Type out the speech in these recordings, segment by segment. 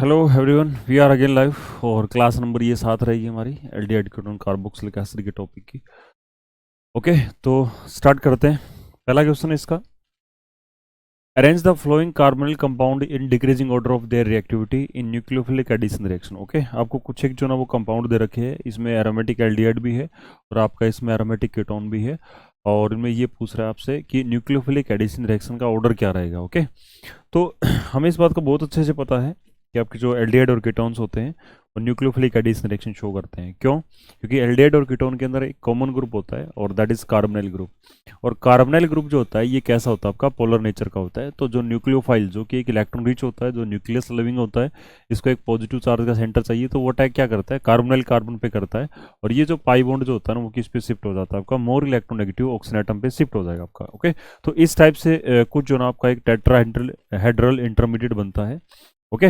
Hello everyone, we are again live. और class number ये 7 रहेगी हमारी एल्डिहाइड कीटोन कार्बोक्सिलिक एसिड के टॉपिक की। ओके, तो स्टार्ट करते हैं। पहला क्वेश्चन है इसका, arrange the following carbonyl compound in decreasing order of their reactivity in nucleophilic addition reaction. Okay, आपको कुछ एक जो ना वो कंपाउंड दे रखे हैं, इसमें एरोमेटिक एल्डिहाइड भी है और आपका इसमें एरोमेटिक कीटोन भी है, और इनमें ये पूछ रहा है आपसे कि न्यूक्लियोफिलिक एडिशन रिएक्शन का ऑर्डर क्या रहेगा। ओके, तो हमें इस बात का बहुत अच्छे से पता है कि आपके जो एल्डिहाइड और कीटोन्स होते हैं वो न्यूक्लियोफिलिक एडिशन रिएक्शन शो करते हैं। क्यों? क्योंकि एल्डिहाइड और कीटोन के अंदर एक कॉमन ग्रुप होता है और दैट इज कार्बोनिल ग्रुप। और कार्बोनिल ग्रुप जो होता है ये कैसा होता है? आपका पोलर नेचर का होता है। तो जो न्यूक्लियोफाइल जो कि एक इलेक्ट्रॉन रिच होता है, जो न्यूक्लियस लिविंग होता है, इसको एक पॉजिटिव चार्ज का सेंटर चाहिए, तो वो अटैक क्या करता है? कार्बोनिल कार्बन पे करता है, और ये जो पाई बॉन्ड जो होता है ना वो किस पे शिफ्ट हो जाता है? आपका मोर इलेक्ट्रोनेगेटिव ऑक्सीजन एटम पे शिफ्ट हो जाएगा आपका। ओके, तो इस टाइप से कुछ जो ना आपका एक टेट्राहेड्रल इंटरमीडिएट बनता है। ओके,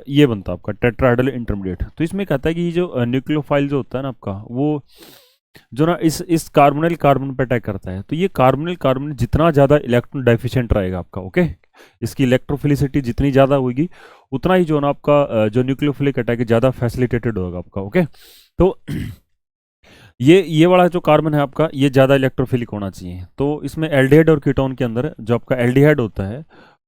ये बनता है आपका टेट्राहेड्रल इंटरमीडिएट। तो इसमें कहता है कि ये जो न्यूक्लियोफाइल जो होता है ना आपका, वो जो ना इस कार्बोनिल कार्बन पे अटैक करता है। तो ये कार्बोनिल कार्बन जितना ज़्यादा इलेक्ट्रॉन डेफिशिएंट रहेगा आपका, ओके, इसकी इलेक्ट्रोफिलिसिटी जितनी ज़्यादा होगी उतना ही जो ना आपका जो न्यूक्लियोफिलिक अटैक है ज़्यादा फैसिलिटेटेड होगा आपका। ओके, तो ये वाला जो कार्बन है आपका ये ज़्यादा इलेक्ट्रोफिलिक होना चाहिए। तो इसमें एल्डिहाइड और कीटोन के अंदर जो आपका एल्डिहाइड होता है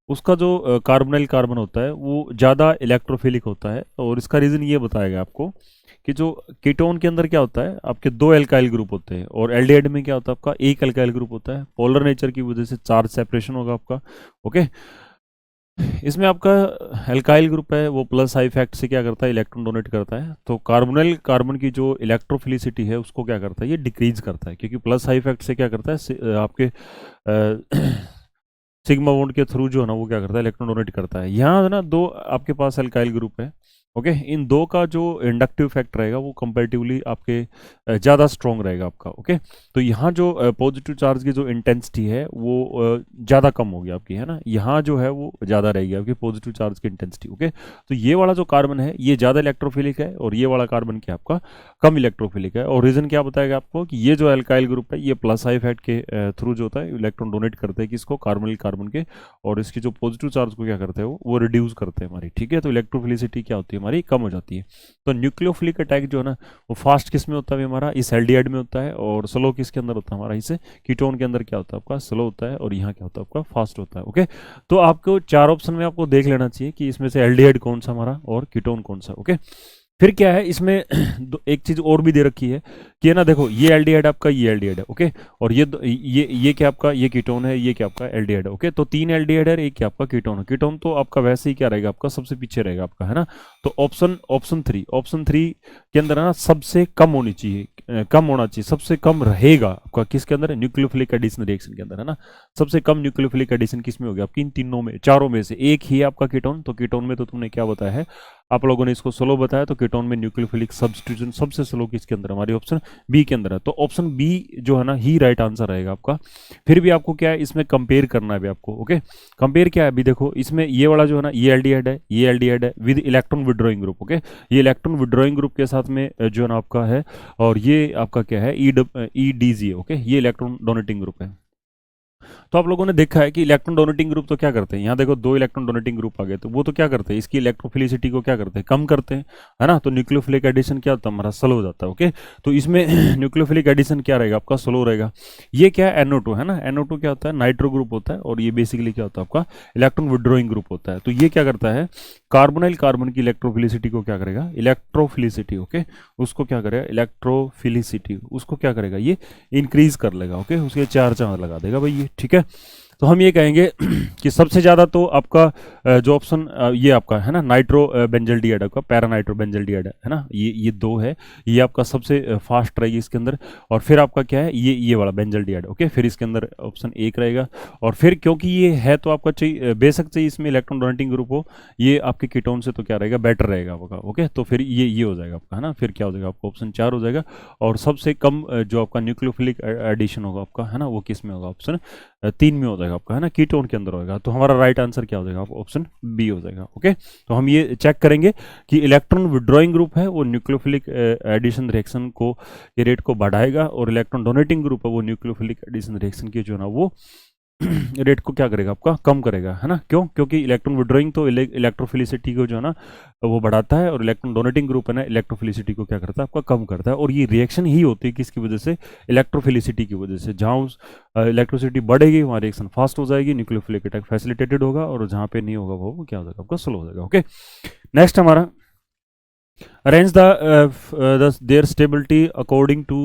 उसका जो कार्बोनिल कार्बन होता है वो ज़्यादा इलेक्ट्रोफिलिक होता है, और इसका रीज़न ये बताएगा आपको कि जो कीटोन के अंदर क्या होता है, आपके दो एल्काइल ग्रुप होते हैं और एल्डिहाइड में क्या होता है? आपका एक एल्काइल ग्रुप होता है। पोलर नेचर की वजह से चार्ज सेपरेशन होगा आपका। ओके, इसमें आपका एल्काइल ग्रुप है वो प्लस आई इफेक्ट से क्या करता है? इलेक्ट्रॉन डोनेट करता है। तो कार्बोनिल कार्बन की जो इलेक्ट्रोफिलिसिटी है उसको क्या करता है? ये डिक्रीज करता है, क्योंकि प्लस आई इफेक्ट से क्या करता है? आपके सिग्मा बॉन्ड के थ्रू जो है ना वो क्या करता है? इलेक्ट्रॉन डोनेट करता है। यहाँ है ना दो आपके पास एल्काइल ग्रुप है। ओके, इन दो का जो इंडक्टिव इफेक्ट रहेगा वो कंपैरेटिवली आपके ज़्यादा स्ट्रॉन्ग रहेगा आपका। ओके, तो यहाँ जो पॉजिटिव चार्ज की जो इंटेंसिटी है वो ज़्यादा कम होगी आपकी, है ना। यहाँ जो है वो ज़्यादा रहेगी आपकी पॉजिटिव चार्ज की इंटेंसिटी। ओके, तो ये वाला जो कार्बन है ये ज़्यादा इलेक्ट्रोफिलिक है और ये वाला कार्बन क्या आपका कम इलेक्ट्रोफिलिक है। और रीज़न क्या बताएगा आपको कि ये जो एल्काइल ग्रुप है ये प्लस आई इफेक्ट के थ्रू जो होता है इलेक्ट्रॉन डोनेट करते हैं किसको? कार्बोनिल कार्बन के, और इसकी जो पॉजिटिव चार्ज को क्या करते हैं वो रिड्यूस करते हैं हमारी। ठीक है, तो इलेक्ट्रोफिलिसिटी क्या होती है हमारी? कम हो जाती है। तो न्यूक्लियोफिलिक अटैक जो है ना वो फास्ट किस में होता है? हमारा इस एल्डिहाइड में होता है, और स्लो किसके अंदर होता है? हमारा इसे कीटोन के अंदर क्या होता है? आपका स्लो होता है, और यहाँ क्या होता है? आपका फास्ट होता है। ओके, तो आपको चार ऑप्शन में आपको देख लेना चाहिए कि इसमें से एल्डिहाइड कौन सा हमारा और कीटोन कौन सा। ओके, फिर क्या है इसमें एक चीज और भी दे रखी है कि है ना, देखो ये एल्डिहाइड आपका, ये एल्डिहाइड है। ओके, और ये क्या आपका? ये कीटोन है, ये क्या आपका? एल्डिहाइड है। ओके, तो तीन एल्डिहाइड है, एक क्या आपका? कीटोन है। कीटोन तो आपका वैसे ही क्या रहेगा? आपका सबसे पीछे रहेगा आपका, है ना। तो ऑप्शन थ्री के अंदर है ना सबसे कम होनी चाहिए, कम होना चाहिए, सबसे कम रहेगा आपका किसके अंदर? न्यूक्लियोफिलिक एडिशन रिएक्शन के अंदर, है ना। सबसे कम न्यूक्लियोफिलिक एडिशन किस में होगी? आपकी इन तीनों में, चारों में से एक ही है आपका कीटोन। तो कीटोन में तो तुमने क्या बताया है? आप लोगों ने इसको स्लो बताया, तो कीटोन में न्यूक्लियोफिलिक सब्स्टिट्यूशन सबसे स्लो किसके अंदर? हमारी ऑप्शन बी के अंदर है। तो ऑप्शन बी जो है ना ही राइट आंसर रहेगा आपका। फिर भी आपको क्या है इसमें कंपेयर करना है अभी आपको। ओके, कंपेयर क्या है अभी? देखो इसमें ये वाला जो है ना ये एल्डिहाइड है, ये एल्डिहाइड है with electron withdrawing group. Okay, ये इलेक्ट्रॉन विड्रॉइंग ग्रुप के साथ में जो है ना आपका है, और ये आपका क्या है? E D G. ओके, ये इलेक्ट्रॉन डोनेटिंग ग्रुप है। तो आप लोगों ने देखा है कि इलेक्ट्रॉन डोनेटिंग ग्रुप तो क्या करते हैं? यहाँ देखो दो इलेक्ट्रॉन डोनेटिंग ग्रुप आ गए, तो वो तो क्या करते हैं? इसकी इलेक्ट्रोफिलिसिटी को क्या करते हैं? कम करते हैं, है ना। तो न्यूक्लियोफिलिक एडिशन क्या होता है? हमारा स्लो हो जाता है। ओके, तो इसमें न्यूक्लियोफिलिक एडिशन क्या रहेगा? आपका स्लो रहेगा। ये क्या है? NO2 है ना। NO2 क्या होता है? नाइट्रो ग्रुप होता है, और ये बेसिकली क्या होता है? आपका इलेक्ट्रॉन विड्रॉइंग ग्रुप होता है। तो ये क्या करता है? कार्बोनिल कार्बन की इलेक्ट्रोफिलिसिटी को क्या करेगा? इलेक्ट्रोफिलिसिटी, ओके, उसको क्या करेगा? इलेक्ट्रोफिलिसिटी उसको क्या करेगा? ये इंक्रीज कर लेगा। ओके, उसके चार चांद लगा देगा भाई ये। ठीक है, तो हम ये कहेंगे कि सबसे ज़्यादा तो आपका जो ऑप्शन ये आपका है ना नाइट्रो बेंजल डिहाइड, आपका पैरा नाइट्रो बेंजल डिहाइड है ना, ये दो है, ये आपका सबसे फास्ट रहेगी इसके अंदर। और फिर आपका क्या है? ये वाला बेंजल डिहाइड। ओके, फिर इसके अंदर ऑप्शन एक रहेगा। और फिर क्योंकि ये है तो आपका चाहिए बेशक चाहिए इसमें इलेक्ट्रॉन डोनेटिंग ग्रुप हो, ये आपके कीटोन से तो क्या रहेगा? बेटर रहेगा आपका। ओके, तो फिर ये हो जाएगा आपका, है ना। फिर क्या हो जाएगा? आपका ऑप्शन 4 हो जाएगा। और सबसे कम जो आपका न्यूक्लियोफिलिक एडिशन होगा आपका, है ना, वो किस में होगा? ऑप्शन 3 में हो जाएगा आपका, है ना, कीटोन के अंदर होगा। तो हमारा राइट आंसर क्या हो जाएगा? ऑप्शन बी हो जाएगा। ओके, तो हम ये चेक करेंगे कि इलेक्ट्रॉन विड्रॉइंग ग्रुप है वो न्यूक्लियोफिलिक एडिशन रिएक्शन को के रेट को बढ़ाएगा, और इलेक्ट्रॉन डोनेटिंग ग्रुप है वो न्यूक्लियोफिलिक एडिशन रिएक्शन की जो है ना वो रेट को क्या करेगा आपका, कम करेगा, है ना। क्यों? क्योंकि इलेक्ट्रॉन विड्रॉइंग तो इलेक्ट्रोफिलिसिटी को जो है ना वो बढ़ाता है, और इलेक्ट्रॉन डोनेटिंग ग्रुप है ना इलेक्ट्रोफिलिसिटी को क्या करता है आपका, कम करता है। और ये रिएक्शन ही होती है किसकी वजह से, इलेक्ट्रोफिलिसिटी की वजह से। जहाँ उस इलेक्ट्रिसिटी बढ़ेगी वहाँ रिएक्शन फास्ट हो जाएगी, न्यूक्लियोफिलिक अटैक फैसिलिटेटेड होगा, और जहाँ पे नहीं होगा वो क्या हो जाएगा आपका, स्लो हो जाएगा। ओके, नेक्स्ट हमारा arrange the their stability according to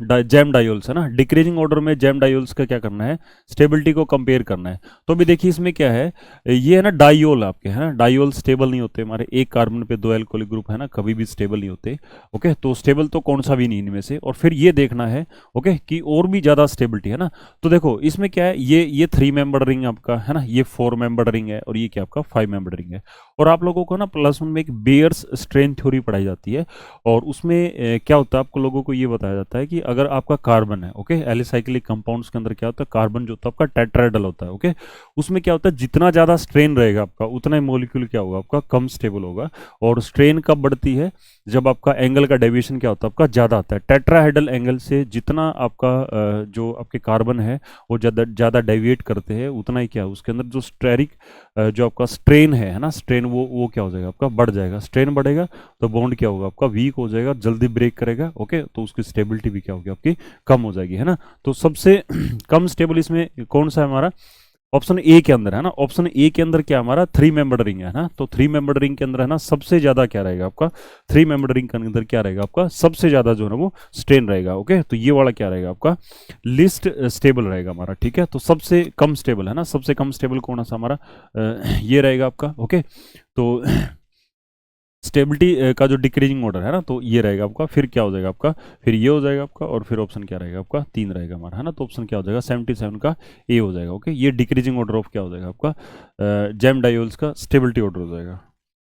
gem diols, है ना। डिक्रीजिंग ऑर्डर में जैम डायोल्स का क्या करना है, स्टेबिलिटी को कंपेयर करना है। तो अभी देखिए इसमें क्या है, ये है ना डायोल आपके, है ना। डायोल स्टेबल नहीं होते हमारे, एक कार्बन पे दो एल्कोहलिक ग्रुप है ना, कभी भी स्टेबल नहीं होते। ओके, तो स्टेबल तो कौन सा भी नहीं इनमें से। और फिर ये देखना है ओके कि और भी ज़्यादा स्टेबिलिटी, है ना। तो देखो इसमें क्या है, ये 3 मेंबर रिंग आपका, है ना, ये 4 मेंबर रिंग है, और ये क्या आपका 5 मेंबर रिंग है। और आप लोगों को ना +1 में एक बेयर्स स्ट्रेन थ्योरी पढ़ाई जाती है, और उसमें क्या होता है, आपको लोगों को ये बताया जाता है कि अगर आपका कार्बन है ओके, एलिसाइक्लिक कंपाउंड्स के अंदर क्या होता है, कार्बन जो होता है आपका टेट्राहेड्रल होता है ओके, उसमें क्या होता है, जितना ज़्यादा स्ट्रेन रहेगा आपका उतना ही मॉलिक्यूल क्या होगा आपका, कम स्टेबल होगा। और स्ट्रेन कब बढ़ती है, जब आपका एंगल का डेविएशन क्या होता है आपका, ज़्यादा आता है। टेट्राहेड्रल एंगल से जितना आपका जो आपके कार्बन है वो ज़्यादा डेविएट करते हैं, उतना ही क्या उसके अंदर जो स्टेरिक जो आपका स्ट्रेन है ना, स्ट्रेन वो क्या हो जाएगा आपका, बढ़ जाएगा। स्ट्रेन बढ़ेगा तो बॉन्ड क्या होगा आपका, वीक हो जाएगा, जल्दी ब्रेक करेगा ओके, तो उसकी स्टेबिलिटी भी क्या होगी आपकी, कम हो जाएगी, है ना। तो सबसे कम स्टेबल इसमें कौन सा है हमारा, ऑप्शन ए के अंदर, है ना। ऑप्शन ए के अंदर क्या हमारा 3 मेंबर्ड रिंग है ना। तो 3 मेंबर्ड रिंग के अंदर है ना सबसे ज्यादा क्या रहेगा आपका, 3 मेंबर्ड रिंग के अंदर क्या रहेगा आपका, सबसे ज्यादा जो है ना वो स्ट्रेन रहेगा ओके। तो ये वाला क्या रहेगा आपका, लिस्ट स्टेबल रहेगा हमारा, ठीक है। तो सबसे कम स्टेबल, है ना, सबसे कम स्टेबल कौन सा हमारा, ये रहेगा आपका ओके। तो स्टेबिलिटी का जो डिक्रीजिंग ऑर्डर है ना, तो ये रहेगा आपका। फिर क्या हो जाएगा आपका, फिर ये हो जाएगा आपका, और फिर ऑप्शन क्या रहेगा आपका, 3 रहेगा हमारा, है ना। तो ऑप्शन क्या हो जाएगा, 77 का ए हो जाएगा ओके। ये डिक्रीजिंग ऑर्डर ऑफ क्या हो जाएगा आपका, जैम डायोल्स का स्टेबिलिटी ऑर्डर हो जाएगा।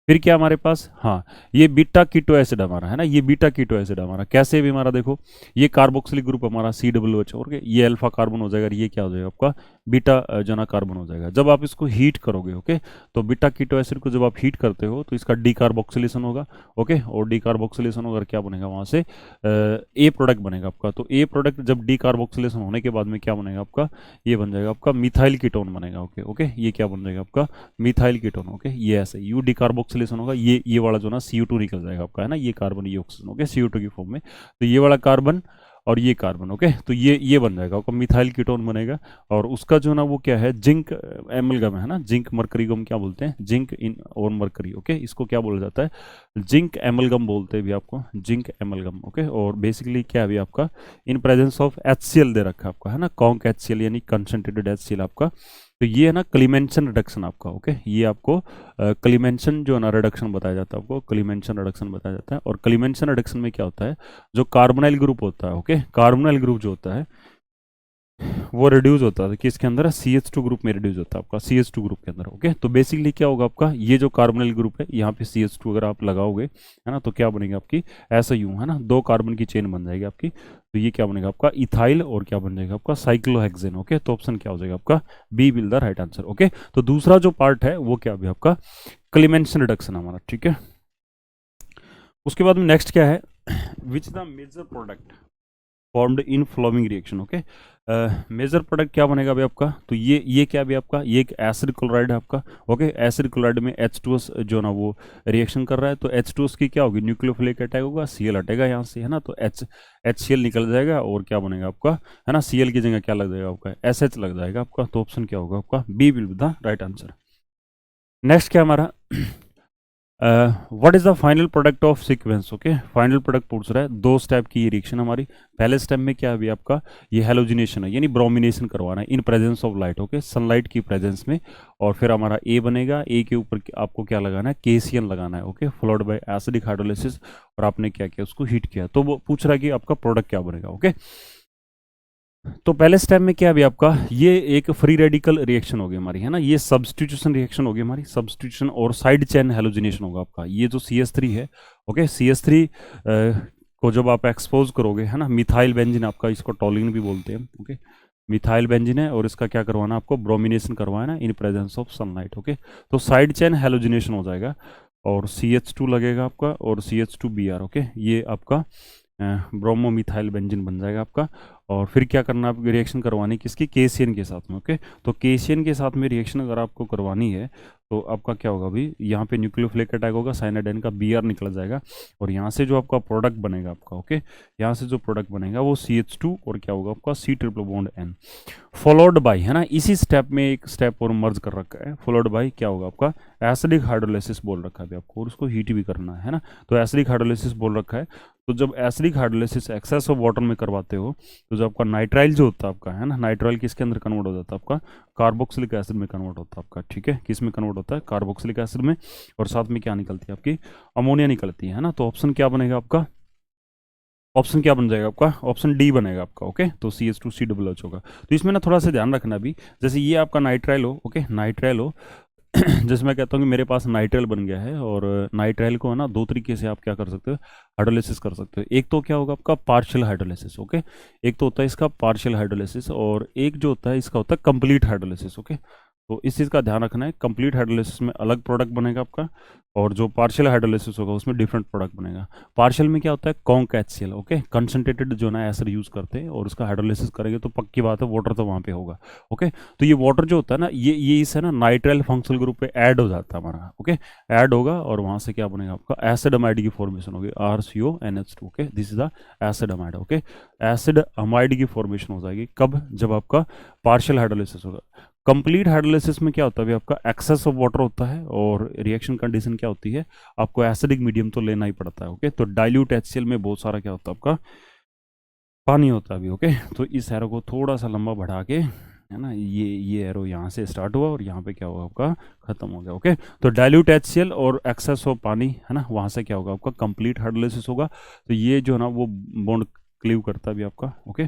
फिर क्या हमारे पास, हाँ, ये बीटा कीटो एसिड हमारा, है ना, ये बीटा कीटो एसिड हमारा कैसे भी हमारा देखो, ये कार्बोक्सिलिक ग्रुप हमारा COOH, और ये अल्फा कार्बन हो जाएगा, ये क्या हो जाएगा आपका, बीटा जो ना कार्बन हो जाएगा। जब आप इसको हीट करोगे ओके, तो बीटा कीटो एसिड को जब आप हीट करते हो तो इसका डीकार्बोक्सिलेशन होगा ओके, और डीकार्बोक्सिलेशन होकर क्या बनेगा वहाँ से ए प्रोडक्ट बनेगा आपका। तो ए प्रोडक्ट जब डीकार्बोक्सिलेशन होने के बाद में क्या बनेगा आपका, ये बन जाएगा आपका मिथाइल कीटोन बनेगा ओके ओके। ये क्या बन जाएगा आपका, मिथाइल कीटोन ओके। ये ऐसे यू डीकार्बोक्सिलेशन होगा, ये वाला जो ना CO2 निकल जाएगा आपका, है ना, ये कार्बन ये ऑक्सीजन ओके, CO2 की फॉर्म में। तो ये वाला कार्बन और ये कार्बन ओके, तो ये बन जाएगा आपका मिथाइल कीटोन बनेगा। और उसका जो ना वो क्या है, जिंक एमलगम है ना, जिंक मरकरी को हम क्या बोलते हैं, जिंक इन और मरकरी ओके, इसको क्या बोला जाता है, जिंक एमलगम बोलते हैं भी आपको, जिंक एमलगम ओके। और बेसिकली क्या है आपका, इन प्रेजेंस ऑफ HCl दे रखा है आपका, है ना, कॉन्क HCl यानी कंसंट्रेटेड HCl आपका। तो ये है ना क्लीमेंशन रिडक्शन आपका ओके, ये आपको क्लीमेंशन जो है ना रिडक्शन बताया जाता है आपको, क्लीमेंशन रिडक्शन बताया जाता है। और क्लीमेंशन रिडक्शन में क्या होता है, जो कार्बोनाइल ग्रुप होता है ओके, कार्बोनाइल ग्रुप जो होता है वो रिड्यूस होता है किसके अंदर, CH2 ग्रुप में रिड्यूस होता है आपका, CH2 ग्रुप के अंदर ओके। तो बेसिकली क्या होगा आपका, ये जो कार्बोनिल ग्रुप है यहाँ पे CH2 अगर आप लगाओगे, है ना, तो क्या बनेगी आपकी, ऐसा यूं, है ना, 2 कार्बन की चेन बन जाएगी आपकी। तो ये क्या बनेगा आपका, इथाइल, और क्या बन जाएगा आपका, साइक्लोहेक्सेन ओके। तो ऑप्शन क्या हो जाएगा आपका, B will the right answer okay. तो दूसरा जो पार्ट है वो क्या भी आपका क्लीमेंशन रिडक्शन हमारा, ठीक है। उसके बाद में नेक्स्ट क्या है, which the major product formed in following reaction okay. Major product क्या बनेगा भाई आपका, तो ये क्या भी आपका, ये एक एसिड क्लोराइड है आपका ओके। एसिड क्लोराइड में H2S जो ना वो रिएक्शन कर रहा है, तो H2S की क्या होगी, न्यूक्लियोफिलिक अटैक होगा, Cl हटेगा यहाँ से, है ना, तो HCl निकल जाएगा, और क्या बनेगा आपका, है ना, Cl की जगह क्या लग जाएगा आपका, SH लग जाएगा आपका। तो ऑप्शन क्या होगा आपका, B will be the right answer. Next क्या हमारा, what is the final product of sequence okay. Final product पूछ रहा है, 2 स्टेप की रिएक्शन हमारी। पहले स्टेप में क्या है अभी आपका, ये हेलोजिनेशन है, यानी ब्रोमिनेशन करवाना है in presence of light okay, sunlight की प्रेजेंस में। और फिर हमारा ए बनेगा, ए के ऊपर आपको क्या लगाना है, KCl लगाना है okay, followed by acidic hydrolysis. और आपने क्या किया, उसको हीट किया, तो वो पूछ रहा है कि आपका प्रोडक्ट क्या बनेगा ओके। तो पहले स्टेप में क्या है अभी आपका, ये एक फ्री रेडिकल रिएक्शन होगी हमारी, है ना, ये सब्स्टिट्यूशन रिएक्शन होगी हमारी, सब्स्टिट्यूशन और साइड चेन हेलोजिनेशन होगा आपका। ये जो CH3 है ओके, CH3 को जब आप एक्सपोज करोगे, है ना, मिथाइल बेंजीन आपका, इसको टॉलिन भी बोलते हैं ओके, मिथाइल बेंजीन है, और इसका क्या करवाना आपको, ब्रोमिनेशन करवाना in presence of sunlight okay. तो साइड चेन हेलोजिनेशन हो जाएगा, और CH2 लगेगा आपका, और CH2Br ओके, ये आपका ब्रोमोमिथाइल बेंजीन बन जाएगा आपका। और फिर क्या करना है आपको, रिएक्शन करवानी किसकी, KCN के साथ में। ओके, तो KCN के साथ में रिएक्शन अगर आपको करवानी है तो आपका क्या होगा अभी, यहाँ पे न्यूक्लियोफिलिक अटैक होगा, साइनाइडाइन का Br निकल जाएगा, और यहाँ से जो आपका प्रोडक्ट बनेगा आपका, ओके, यहाँ से जो प्रोडक्ट बनेगा वो CH2 और क्या होगा आपका C triple bond N, followed by, है ना, इसी स्टेप में एक स्टेप और मर्ज कर रखा है, फॉलोड बाय क्या होगा आपका एसिडिक हाइड्रोलाइसिस बोल रखा है अभी आपको, और उसको हीट भी करना है ना। तो एसिडिक हाइड्रोलाइसिस बोल रखा है। तो जब acidic hydrolysis excess of water में करवाते हो तो जो आपका नाइट्राइल जो होता है आपका, है ना, नाइट्राइल किसके अंदर कन्वर्ट हो जाता है आपका, कार्बोक्सिलिक एसिड में कन्वर्ट होता है आपका, ठीक है, किस में कन्वर्ट होता है, कार्बोक्सिलिक एसिड में, और साथ में क्या निकलती है आपकी, अमोनिया निकलती है ना। तो ऑप्शन क्या बनेगा आपका, ऑप्शन क्या बन जाएगा आपका, ऑप्शन डी बनेगा आपका। ओके, तो CH2COH होगा। तो इसमें ना थोड़ा सा ध्यान रखना भी, जैसे ये आपका नाइट्राइल हो, ओके, नाइट्राइल हो जैसे मैं कहता हूँ कि मेरे पास नाइट्राइल बन गया है, और नाइट्राइल को है ना दो तरीके से आप क्या कर सकते हो, हाइड्रोलिसिस कर सकते हो। एक तो क्या होगा आपका पार्शियल हाइड्रोलिसिस, ओके, एक तो होता है इसका पार्शियल हाइड्रोलिसिस, और एक जो होता है इसका होता है कंप्लीट हाइड्रोलिसिस। ओके, तो इस चीज़ का ध्यान रखना है, कंप्लीट हाइड्रोलिसिस में अलग प्रोडक्ट बनेगा आपका, और जो पार्शियल हाइड्रोलिसिस होगा उसमें डिफरेंट प्रोडक्ट बनेगा। पार्शियल में क्या होता है, कॉन्क HCl, ओके, कंसनट्रेटेड जो ना एसिड यूज़ करते हैं, और उसका हाइड्रोलिसिस करेंगे तो पक्की बात है वाटर तो वहाँ पे होगा। ओके, तो ये वाटर जो होता है ना, ये इस है ना नाइट्राइल फंक्शनल ग्रुप पे ऐड हो जाता है हमारा। ओके, ऐड होगा, और वहाँ से क्या बनेगा आपका एसिड अमाइड की फॉर्मेशन होगी, RCONH2। Okay, this is the acid amide. Okay, acid amide की फॉर्मेशन हो जाएगी कब, जब आपका पार्शियल हाइड्रोलिसिस होगा। कंप्लीट हाइड्रोलिसिस में क्या होता है अभी आपका एक्सेस ऑफ वाटर होता है, और रिएक्शन कंडीशन क्या होती है, आपको एसिडिक मीडियम तो लेना ही पड़ता है। ओके, तो डाइल्यूट HCl में बहुत सारा क्या होता है आपका पानी होता है अभी। ओके, तो इस एरो को थोड़ा सा लंबा बढ़ा के, है ना, ये एरो यहाँ से स्टार्ट हुआ और यहाँ पे क्या होगा आपका खत्म हो गया। ओके, तो डाइल्यूट HCl और एक्सेस ऑफ पानी, है ना, वहाँ से क्या होगा आपका कंप्लीट हाइड्रोलिसिस होगा। तो ये जो है ना वो बॉन्ड क्लीव करता है अभी आपका। ओके,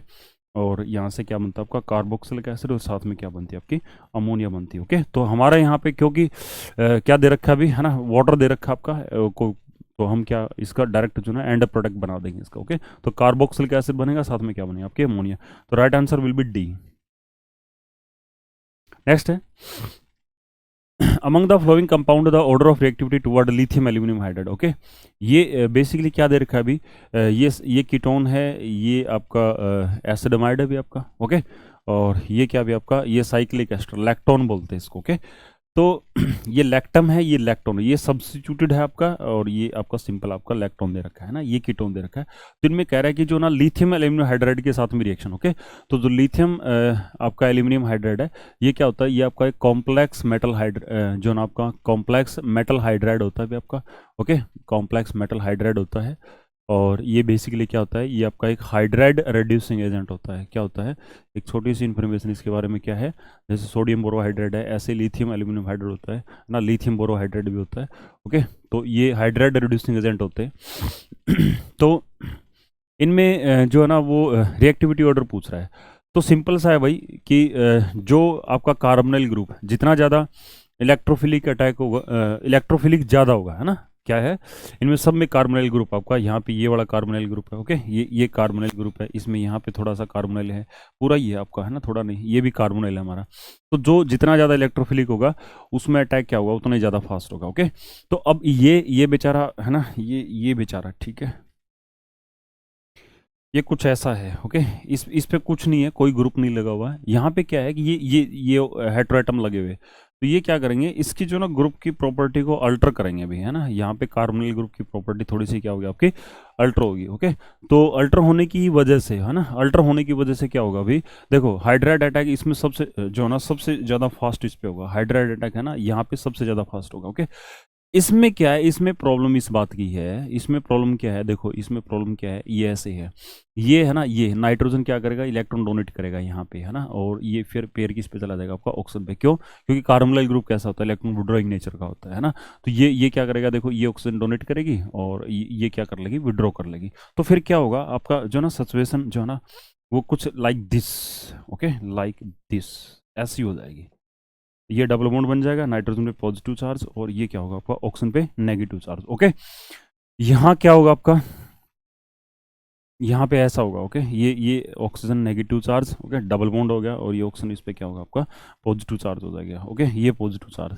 और यहाँ से क्या बनता है आपका कार्बोक्सिलिक एसिड, और साथ में क्या बनती है आपकी अमोनिया बनती है। ओके, तो हमारा यहाँ पे क्योंकि क्या दे रखा है अभी, है ना, वाटर दे रखा है आपका को, तो हम क्या इसका डायरेक्ट जो है एंड प्रोडक्ट बना देंगे इसका। ओके, तो कार्बोक्सिलिक एसिड बनेगा, साथ में क्या बनेगा आपकी अमोनिया। तो right answer will be D. Next है among the following compound the order of reactivity toward lithium aluminium hydride. Okay, ये बेसिकली क्या दे रखा है अभी, ये कीटोन है, ये आपका एसिडमाइड है भी आपका। ओके, और ये क्या भी आपका, ये साइक्लिक एस्टर, लैक्टोन बोलते हैं इसको। ओके, तो ये लैक्टम है, ये लैक्टोन है, ये सब्स्टिट्यूटेड है आपका, और ये आपका सिंपल आपका लैक्टोन दे रखा है ना, ये कीटोन दे रखा है। तो इनमें कह रहा है कि जो ना लिथियम एल्यूमिनियम हाइड्राइड के साथ में रिएक्शन। ओके, तो जो लिथियम आपका एल्यूमिनियम हाइड्राइड है, ये क्या होता है, ये आपका एक कॉम्प्लेक्स मेटल जो ना आपका कॉम्प्लेक्स मेटल हाइड्राइड होता है आपका। ओके, कॉम्प्लेक्स मेटल हाइड्राइड होता है, और ये बेसिकली क्या होता है, ये आपका एक हाइड्राइड रिड्यूसिंग एजेंट होता है। क्या होता है, एक छोटी सी इन्फॉर्मेशन इसके बारे में क्या है, जैसे सोडियम बोरोहाइड्राइड है, ऐसे लिथियम एल्यूमिनियम हाइड्राइड होता है ना, लिथियम बोरोहाइड्राइड भी होता है। ओके, तो ये हाइड्राइड रिड्यूसिंग एजेंट होते हैं तो इनमें जो है ना वो रिएक्टिविटी ऑर्डर पूछ रहा है। तो सिंपल सा है भाई कि जो आपका कार्बोनिल ग्रुप जितना ज़्यादा इलेक्ट्रोफिलिक अटैक होगा, इलेक्ट्रोफिलिक ज़्यादा होगा, है ना, क्या है, इनमें सब में कार्बोनिल ग्रुप आपका, यहाँ पे ये वाला कार्बोनिल ग्रुप है। ओके, ये कार्बोनिल ग्रुप है, इसमें यहाँ पे थोड़ा सा कार्बोनिल है, पूरा ये आपका, है ना, थोड़ा नहीं, ये भी कार्बोनिल है हमारा। तो जो जितना ज़्यादा इलेक्ट्रोफिलिक होगा उसमें अटैक क्या होगा, उतना ही ज़्यादा फास्ट होगा। ओके, तो अब ये बेचारा, है ना, ये बेचारा, ठीक है, ये कुछ ऐसा है। ओके, इस पे कुछ नहीं है, कोई ग्रुप नहीं लगा हुआ है। यहाँ पे क्या है कि ये हेटेरोएटम लगे हुए, तो ये क्या करेंगे, इसकी जो ना ग्रुप की प्रॉपर्टी को अल्टर करेंगे अभी, है ना। यहाँ पे कार्बोनिल ग्रुप की प्रॉपर्टी थोड़ी सी क्या होगी आपकी, अल्टर होगी। ओके, तो अल्टर होने की वजह से, है ना, अल्टर होने की वजह से क्या होगा अभी, देखो हाइड्राइड अटैक इसमें सबसे जो ना सबसे ज़्यादा फास्ट इस पे होगा, हाइड्राइड अटैक, है ना, यहाँ पे सबसे ज़्यादा फास्ट होगा। ओके, इसमें क्या है, इसमें प्रॉब्लम इस बात की है, इसमें प्रॉब्लम क्या है, देखो इसमें प्रॉब्लम क्या है, ये ऐसे है, ये है ना, ये नाइट्रोजन क्या करेगा, इलेक्ट्रॉन डोनेट करेगा यहाँ पे, है ना, और ये फिर पेयर किस पे चला जाएगा आपका, ऑक्सीजन पे। क्यों, क्योंकि कार्बोनिल ग्रुप कैसा होता है, इलेक्ट्रॉन विड्रॉइंग नेचर का होता है ना। तो ये क्या करेगा, देखो ये ऑक्सीजन डोनेट करेगी, और ये क्या कर लेगी, विड्रॉ कर लेगी। तो फिर क्या होगा आपका जो ना सिचुएशन जो है ना वो कुछ like this. Okay, like this, ऐसी हो जाएगी, ये डबल बॉन्ड बन जाएगा, नाइट्रोजन पे पॉजिटिव चार्ज, और ये क्या होगा आपका ऑक्सीजन पे नेगेटिव चार्ज। ओके, यहाँ क्या होगा आपका, यहाँ पे ऐसा होगा। ओके, ये oxygen negative charge, okay, double bond हो गया, और ये ऑक्सीजन इस पे क्या होगा आपका पॉजिटिव चार्ज हो जाएगा। ओके, ये पॉजिटिव चार्ज,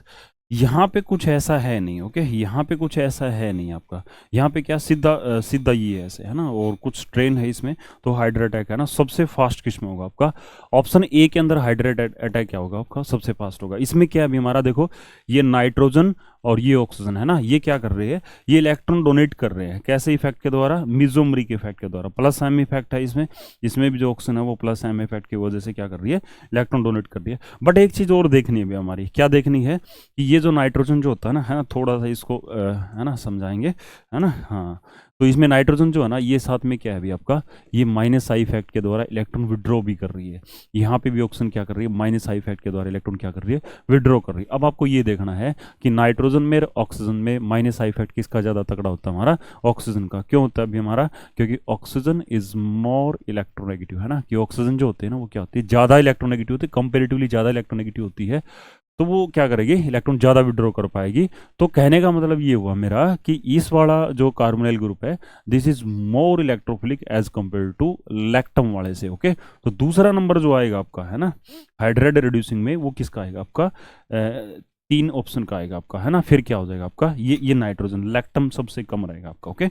यहाँ पे कुछ ऐसा है नहीं, ओके, यहाँ पे कुछ ऐसा है नहीं आपका। यहाँ पे क्या सीधा सीधा ये है ऐसे, है ना, और कुछ ट्रेन है इसमें, तो हाइड्रा अटैक है ना सबसे फास्ट किस में होगा आपका, ऑप्शन ए के अंदर हाइड्रा अटैक क्या होगा आपका, सबसे फास्ट होगा। इसमें क्या है अभी हमारा देखो, ये नाइट्रोजन और ये ऑक्सीजन है ना, ये क्या कर रहे हैं, ये इलेक्ट्रॉन डोनेट कर रहे हैं, कैसे इफेक्ट के द्वारा, मिजोमरी के इफेक्ट के द्वारा, प्लस एम इफेक्ट है इसमें, इसमें भी जो ऑक्सीजन है वो प्लस एम इफेक्ट की वजह से क्या कर रही है, इलेक्ट्रॉन डोनेट कर रही है। बट एक चीज और देखनी है अभी हमारी, क्या देखनी है कि ये जो नाइट्रोजन जो होता है ना थोड़ा सा इसको है ना समझाएंगे, है ना, हाँ। तो इसमें नाइट्रोजन जो है ना, ये साथ में क्या है अभी आपका, ये माइनस आई इफेक्ट के द्वारा इलेक्ट्रॉन विड्रॉ भी कर रही है। यहाँ पे भी ऑक्सीजन क्या कर रही है, माइनस आई इफेक्ट के द्वारा इलेक्ट्रॉन क्या कर रही है, विड्रॉ कर रही है। अब आपको ये देखना है कि नाइट्रोजन में और ऑक्सीजन में माइनस आई इफेक्ट किसका ज़्यादा तगड़ा होता है, हमारा ऑक्सीजन का। क्यों होता है अभी हमारा, क्योंकि ऑक्सीजन इज मोर इलेक्ट्रोनेगेटिव, है ना, कि ऑक्सीजन जो होते हैं ना वो क्या होती है, ज़्यादा इलेक्ट्रोनेगेटिव होती है, कंपेरेटिवली ज़्यादा इलेक्ट्रोनेगेटिव होती है, तो वो क्या करेगी, इलेक्ट्रॉन ज़्यादा विड्रॉ कर पाएगी। तो कहने का मतलब ये हुआ मेरा कि इस वाला जो कार्बोनिल ग्रुप है, this is more electrophilic as compare to lactam वाले से, ओके। तो दूसरा नंबर जो आएगा आपका, है ना, हाइड्रेट रिड्यूसिंग में, वो किसका आएगा आपका, 3 ऑप्शन का आएगा आपका, है ना। फिर क्या हो जाएगा आपका, ये नाइट्रोजन, लैक्टम सबसे कम रहेगा आपका, ओके।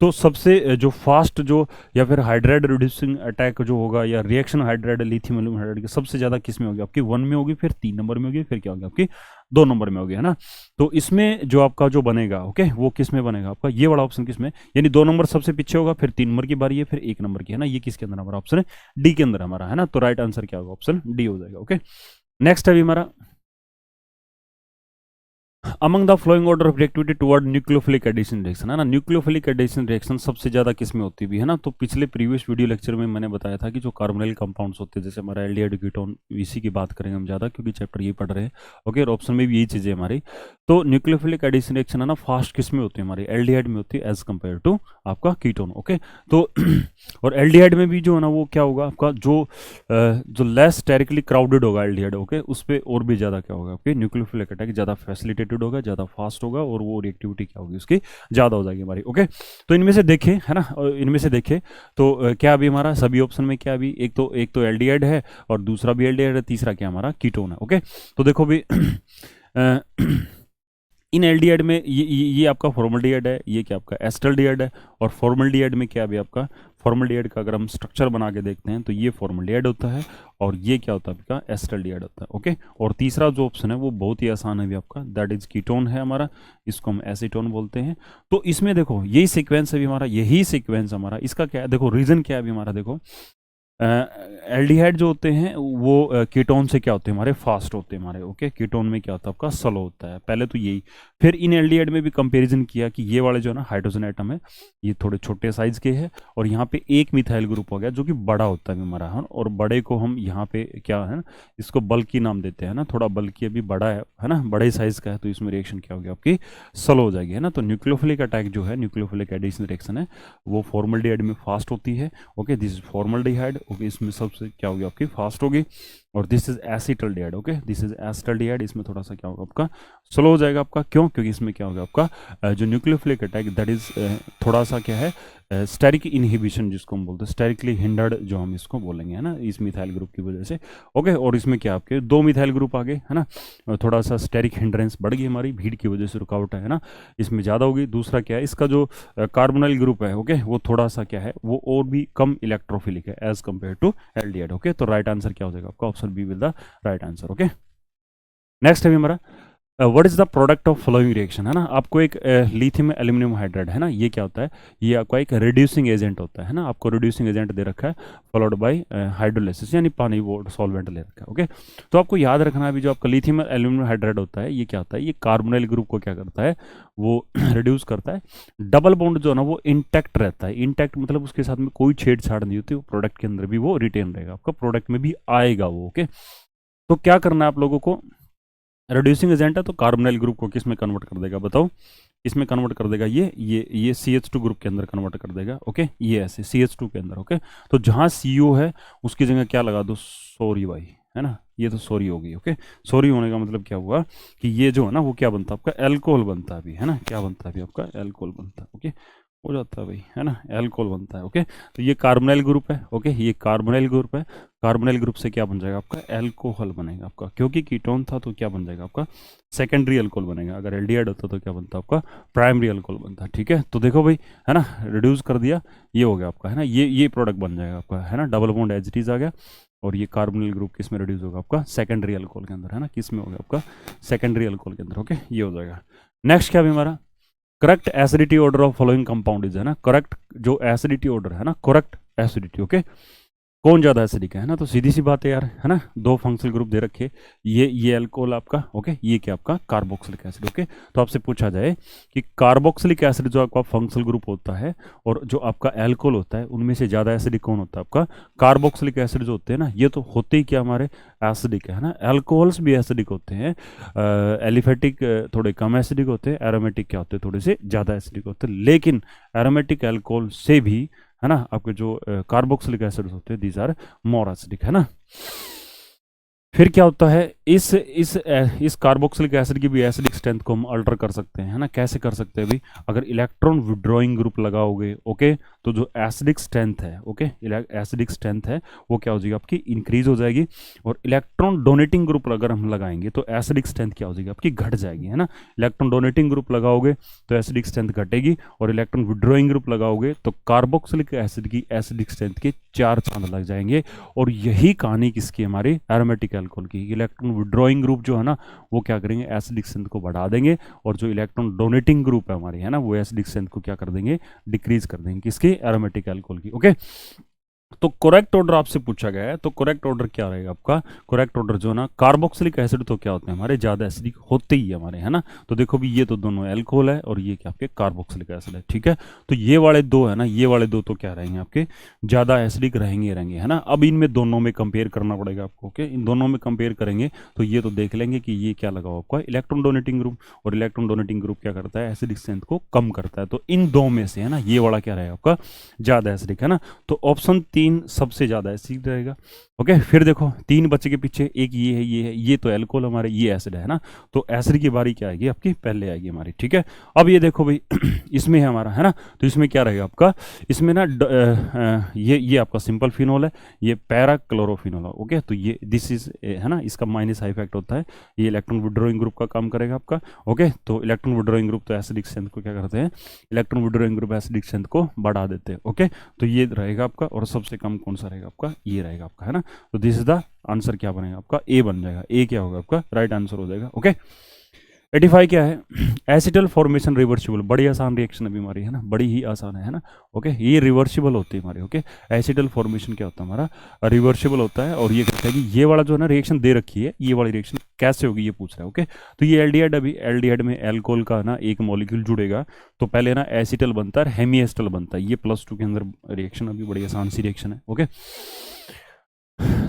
तो सबसे जो फास्ट जो, या फिर हाइड्राइड रिड्यूसिंग अटैक जो होगा, या reaction hydride lithium aluminium hydride की सबसे ज़्यादा किस में होगी आपकी, 1 में होगी, फिर 3 नंबर में होगी, फिर क्या होगी आपकी 2 नंबर में होगी, है ना। तो इसमें जो आपका जो बनेगा, ओके, वो किस में बनेगा आपका, ये वाला ऑप्शन किस में, यानी 2 नंबर सबसे पीछे होगा, फिर 3 नंबर की बारी है, फिर 1 नंबर की, है ना। ये किसके अंदर हमारा ऑप्शन है, डी के अंदर हमारा, है ना। तो राइट आंसर क्या होगा, ऑप्शन डी हो जाएगा, ओके। नेक्स्ट है हमारा, among the following order of reactivity toward nucleophilic addition reaction, है ना। न्यूक्लियोफिलिक एडिशन रिएक्शन सबसे ज्यादा किस में होती भी, है ना। तो पिछले प्रीवियस वीडियो लेक्चर में मैंने बताया था कि जो कार्बोनिल कंपाउंड्स होते हैं, जैसे हमारा एल्डिहाइड कीटोन, इसी की बात करेंगे हम ज्यादा, क्योंकि चैप्टर ये पढ़ रहे हैं, ओके। और ऑप्शन में भी यही चीजें हमारी। तो न्यूक्लियोफिलिक एडिशन रिएक्शन है ना, फास्ट किस में होती है हमारी, एल्डिहाइड में होती है एज कम्पेयर टू आपका कीटोन, ओके। तो और एल्डिहाइड में भी जो है ना, वो क्या होगा आपका, जो लेस स्टेरिकली क्राउडेड होगा एल्डिहाइड, ओके, उस पर और भी ज़्यादा क्या होगा आपके, न्यूक्लियोफिलिक अटैक ज़्यादा फैसिलिटेटेड होगा, ज़्यादा फास्ट होगा, और वो रिएक्टिविटी क्या होगी उसकी ज़्यादा हो जाएगी हमारी, ओके। तो इनमें से देखें, है ना, इनमें से देखें तो क्या अभी हमारा सभी ऑप्शन में क्या अभी, एक तो एल्डिहाइड है, और दूसरा भी एल्डिहाइड है, तीसरा क्या हमारा कीटोन है, ओके। तो देखो भी इन एल्डिहाइड में ये आपका फॉर्मल्डिहाइड है, ये क्या आपका एस्टल्डिहाइड है, और फॉर्मल्डिहाइड में क्या भी आपका, फॉर्मल्डिहाइड का अगर हम स्ट्रक्चर बना के देखते हैं तो ये फॉर्मल्डिहाइड होता है, और ये क्या होता है आपका, एस्टल्डिहाइड होता है, ओके। और तीसरा जो ऑप्शन है वो बहुत ही आसान है भी आपका, दैट इज कीटोन है हमारा, इसको हम एसीटोन बोलते हैं। तो इसमें देखो यही सीक्वेंस है भी हमारा, यही सीक्वेंस हमारा, इसका क्या है देखो, रीजन क्या है अभी हमारा, देखो एल्डिहाइड जो होते हैं वो कीटोन से क्या होते हैं हमारे, फास्ट होते हैं हमारे, ओके। कीटोन में क्या होता है आपका, स्लो होता है, पहले तो यही। फिर इन एल्डिहाइड में भी कंपैरिजन किया कि ये वाले जो है ना हाइड्रोजन एटम है, ये थोड़े छोटे साइज के हैं, और यहाँ पे एक मिथाइल ग्रुप हो गया जो कि बड़ा होता है हमारा, है। और बड़े को हम यहाँ पे क्या है ना, इसको बल्कि नाम देते हैं ना, थोड़ा बल्कि अभी बड़ा है ना, बड़े साइज का है, तो इसमें रिएक्शन क्या होगी आपकी, स्लो हो जाएगी, है ना। तो न्यूक्लियोफिलिक अटैक जो है, न्यूक्लियोफिलिक एडिशन रिएक्शन है, वो फॉर्मल्डिहाइड में फास्ट होती है, okay. This is formaldehyde, okay, इसमें सबसे क्या होगी आपकी, फास्ट होगी। और this is acetaldehyde, okay, this is acetaldehyde, इसमें थोड़ा सा क्या होगा आपका, स्लो हो जाएगा आपका। क्यों, क्योंकि इसमें क्या होगा आपका जो न्यूक्लियोफिलिक अटैक, दैट इज थोड़ा सा क्या है, स्टेरिक इनहिबिशन जिसको हम बोलते हैं, स्टेरिकली हिंडर्ड जो हम इसको बोलेंगे, है ना, इस मिथाइल ग्रुप की वजह से, ओके। और इसमें क्या आपके 2 मिथाइल ग्रुप आ गए, है ना, थोड़ा सा स्टेरिक हिंड्रेंस बढ़ गई हमारी, भीड़ की वजह से रुकावट है ना, इसमें ज़्यादा होगी। दूसरा क्या है, इसका जो कार्बोनिल ग्रुप है, ओके, वो थोड़ा सा क्या है, वो और भी कम इलेक्ट्रोफिलिक है as compare to aldehyde, okay. तो राइट आंसर क्या हो जाएगा आपका, option B will the right answer, okay. Next है हमारा, what is the product of following reaction, है ना। आपको एक लिथियम एल्यूमिनियम हाइड्राइड, है ना, ये क्या होता है, ये आपका एक रिड्यूसिंग एजेंट होता है ना, आपको रिड्यूसिंग एजेंट दे रखा है, फॉलोड बाय हाइड्रोलिसिस, यानी पानी वो सॉल्वेंट ले रखा है, ओके। तो आपको याद रखना है भी, जो आपका लिथियम एल्यूमिनियम हाइड्राइड होता है, ये क्या होता है, ये कार्बोनिल ग्रुप को क्या करता है, वो रिड्यूस करता है। डबल बॉन्ड जो है ना वो इंटैक्ट रहता है, इंटैक्ट मतलब उसके साथ में कोई छेड़छाड़ नहीं होती, वो प्रोडक्ट के अंदर भी वो रिटेन रहेगा, आपका प्रोडक्ट में भी आएगा वो, ओके। तो क्या करना है आप लोगों को, रिड्यूसिंग एजेंट है तो कार्बोनिल ग्रुप को किस में कन्वर्ट कर देगा बताओ, इसमें कन्वर्ट कर देगा, ये CH2 ग्रुप के अंदर कन्वर्ट कर देगा, ओके, ये ऐसे CH2 के अंदर, ओके। तो जहाँ CO है उसकी जगह क्या लगा दो, सॉरी भाई, है ना, ये तो सॉरी होगी, ओके। सॉरी होने का मतलब क्या हुआ कि ये जो है ना वो क्या बनता है आपका, एल्कोहल बनता है अभी, है ना, क्या बनता है अभी आपका, एल्कोहल बनता है, ओके। हो जाता है भाई, है ना, एल्कोहल बनता है। ओके, तो ये कार्बोनाइल ग्रुप है। ओके, ये कार्बोनाइल ग्रुप है। कार्बोनाइल ग्रुप से क्या बन जाएगा आपका, एल्कोहल बनेगा आपका, क्योंकि कीटोन था तो क्या बन जाएगा आपका, सेकेंडरी अल्कोहल बनेगा। अगर एल्डिहाइड होता तो क्या बनता आपका, प्राइमरी अल्कोहल बनता। ठीक है, तो देखो भाई, है ना, रिड्यूस कर दिया, ये हो गया आपका, है ना, ये प्रोडक्ट बन जाएगा आपका, है ना, डबल बॉन्ड एच आ गया। और ये कार्बोनिल ग्रुप किस में रिड्यूस होगा आपका, सेकेंडरी अल्कोहल के अंदर, है ना, किस में हो गया आपका, सेकेंडरी अल्कोहल के अंदर। ओके, ये हो जाएगा। नेक्स्ट क्या भी हमारा, correct acidity order of following compound is, है ना, करेक्ट जो एसिडिटी ऑर्डर है ना, करेक्ट एसिडिटी। ओके, कौन ज्यादा एसिडिक है ना, तो सीधी सी बात है यार, है ना, दो फंक्शनल ग्रुप दे रखे, ये अल्कोहल आपका। ओके, ये क्या आपका, कार्बोक्सिलिक एसिड। ओके, तो आपसे पूछा जाए कि कार्बोक्सिलिक एसिड जो आपका फंक्शनल ग्रुप होता है और जो आपका एल्कोहल होता है, उनमें से ज्यादा एसिडिक कौन होता है आपका, कार्बोक्सिलिक एसिड जो होते हैं ना, ये तो होते ही क्या हमारे, एसिडिक है ना। एल्कोहल्स भी एसिडिक होते हैं, एलिफेटिक थोड़े कम एसिडिक होते हैं, एरोमेटिक क्या होते हैं, थोड़े से ज्यादा एसिडिक होते हैं। लेकिन एरोमेटिक एल्कोहल से भी, है ना, आपके जो कार्बोक्सिलिक एसिड होते हैं, दीज आर मोर एसिडिक, है ना। फिर क्या होता है, इस कार्बोक्सिलिक एसिड की भी एसिडिक स्ट्रेंथ को हम अल्टर कर सकते हैं, है ना। कैसे कर सकते हैं भी, अगर इलेक्ट्रॉन विड्रॉइंग ग्रुप लगाओगे, ओके, तो जो एसिडिक स्ट्रेंथ है, ओके, एसिडिक स्ट्रेंथ है वो क्या हो जाएगी आपकी, इंक्रीज हो जाएगी। और इलेक्ट्रॉन डोनेटिंग ग्रुप अगर हम लगाएंगे तो एसिडिक स्ट्रेंथ क्या हो जाएगी आपकी, घट जाएगी, है ना। इलेक्ट्रॉन डोनेटिंग ग्रुप लगाओगे तो एसिडिक स्ट्रेंथ घटेगी, और इलेक्ट्रॉन विड्रॉइंग ग्रुप लगाओगे तो कार्बोक्सिलिक एसिड की एसिडिक स्ट्रेंथ के 4 चांद लग जाएंगे। और यही कहानी किसकी, हमारी एरोमेटिक अल्कोहल की। इलेक्ट्रॉन विड्रॉइंग ग्रुप जो है ना, वो क्या करेंगे, एसिडिक स्ट्रेंथ को बढ़ा देंगे, और जो इलेक्ट्रॉन डोनेटिंग ग्रुप है हमारी, है ना, वो एसिडिक स्ट्रेंथ को क्या कर देंगे, डिक्रीज कर देंगे, किसकी, एरोमेटिक अल्कोहल की। ओके, तो करेक्ट ऑर्डर आपसे पूछा गया है, तो करेक्ट ऑर्डर क्या रहेगा आपका, करेक्ट ऑर्डर जो है ना, कार्बोक्सिलिक एसिड तो क्या होते हैं हमारे, ज्यादा एसिडिक होते ही हमारे, है ना। तो देखो भी, ये तो दोनों एल्कोहल है और ये क्या आपके कार्बोक्सिलिक एसिड है। ठीक है, तो ये वाले दो है ना, ये वाले दो तो क्या रहेंगे आपके, ज्यादा एसिडिक रहेंगे, है ना। अब इनमें दोनों में कंपेयर करना पड़ेगा आपको। ओके, इन दोनों में कंपेयर करेंगे तो ये तो देख लेंगे कि ये क्या लगा आपका, इलेक्ट्रॉन डोनेटिंग ग्रुप, और इलेक्ट्रॉन डोनेटिंग ग्रुप क्या करता है, एसिडिक स्ट्रेंथ को कम करता है। तो इन दो में से, है ना, ये वाला क्या रहेगा आपका, ज्यादा एसिडिक, है ना। तो ऑप्शन 3 सबसे ज्यादा एसिड रहेगा। ओके, फिर देखो 3 बच्चे के पीछे, एक ये है, ये तो एल्कोहल हमारे, ये एसिड है ना। तो एसिड की बारी क्या आएगी आपकी, पहले आएगी हमारी। ठीक है, अब ये देखो भाई इसमें है हमारा, है ना, तो इसमें क्या रहेगा आपका, इसमें ना ये आपका सिंपल फिनोल है, ये पैरा क्लोरोफिनोल है। ओके, तो ये दिस इज, है ना, इसका माइनस हाई इफेक्ट होता है, ये इलेक्ट्रॉन विड्रॉइंग ग्रुप का काम करेगा आपका। ओके, तो इलेक्ट्रॉन विड्रॉइंग ग्रुप तो एसिडिक स्ट्रेंथ को क्या करते हैं, electron withdrawing group acidic strength को बढ़ा देते हैं। ओके, तो ये रहेगा आपका, और सबसे कम कौन सा रहेगा आपका, ये रहेगा आपका, है ना। तो दिस इज द आंसर, क्या बनेगा आपका, ए बन जाएगा। ए क्या होगा आपका, राइट आंसर हो जाएगा। ओके, 85 क्या है, एसिटल फॉर्मेशन रिवर्सिबल, बड़ी आसान रिएक्शन है हमारी, है ना, बड़ी ही आसान है ना। ओके, ये रिवर्सिबल होती है हमारी। ओके, एसिटल फॉर्मेशन क्या होता है हमारा, रिवर्सिबल होता है। और ये कहता है कि ये वाला जो है ना रिएक्शन दे रखी है, ये वाली रिएक्शन कैसे होगी ये पूछ रहा है। ओके, तो ये एल्डिहाइड, अभी एल्डिहाइड में एल्कोहल का ना एक मॉलिक्यूल जुड़ेगा, तो पहले ना एसिटल बनता है, हेमी एस्टल बनता है। ये +2 के अंदर रिएक्शन, अभी बड़ी आसान सी रिएक्शन है। ओके,